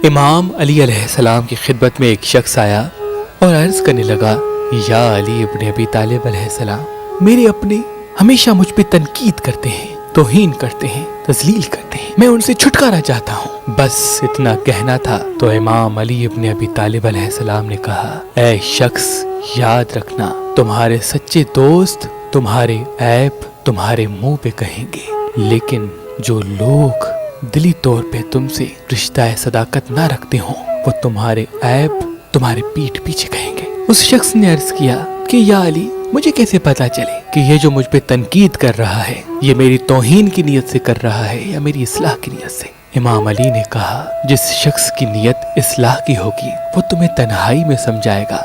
امام علی علیہ السلام کی خدمت میں ایک شخص آیا اور عرض کرنے لگا، یا علی ابن ابی طالب علیہ السلام، میرے اپنے ہمیشہ مجھ پہ تنقید کرتے ہیں، توہین کرتے ہیں، تذلیل کرتے ہیں، میں ان سے چھٹکارا چاہتا ہوں۔ بس اتنا کہنا تھا تو امام علی ابن ابی طالب علیہ السلام نے کہا، اے شخص، یاد رکھنا، تمہارے سچے دوست تمہارے عیب تمہارے منہ پہ کہیں گے، لیکن جو لوگ دلی طور پہ تم سے رشتہ صداقت نہ رکھتے ہوں وہ تمہارے عیب تمہارے پیٹھ پیچھے کہیں گے۔ اس شخص نے عرض کیا کہ یا علی، مجھے کیسے پتا چلے کہ یہ جو مجھ پہ تنقید کر رہا ہے یہ میری توہین کی نیت سے کر رہا ہے یا میری اصلاح کی نیت سے؟ امام علی نے کہا، جس شخص کی نیت اصلاح کی ہوگی وہ تمہیں تنہائی میں سمجھائے گا،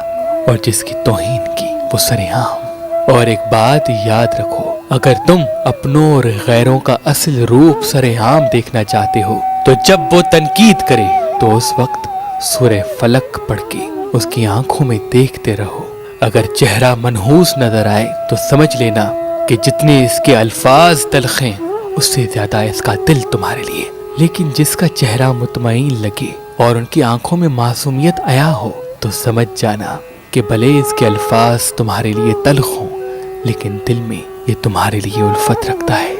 اور جس کی توہین کی وہ سرعام۔ اور ایک بات یاد رکھو، اگر تم اپنوں اور غیروں کا اصل روپ سرعام دیکھنا چاہتے ہو تو جب وہ تنقید کرے تو اس وقت سورہ فلق پڑھ کے اس کی آنکھوں میں دیکھتے رہو۔ اگر چہرہ منحوس نظر آئے تو سمجھ لینا کہ جتنے اس کے الفاظ تلخ ہیں اس سے زیادہ اس کا دل تمہارے لیے۔ لیکن جس کا چہرہ مطمئن لگے اور ان کی آنکھوں میں معصومیت عیا ہو تو سمجھ جانا کہ بھلے اس کے الفاظ تمہارے لیے تلخ ہوں لیکن دل میں یہ تمہارے لیے الفت رکھتا ہے۔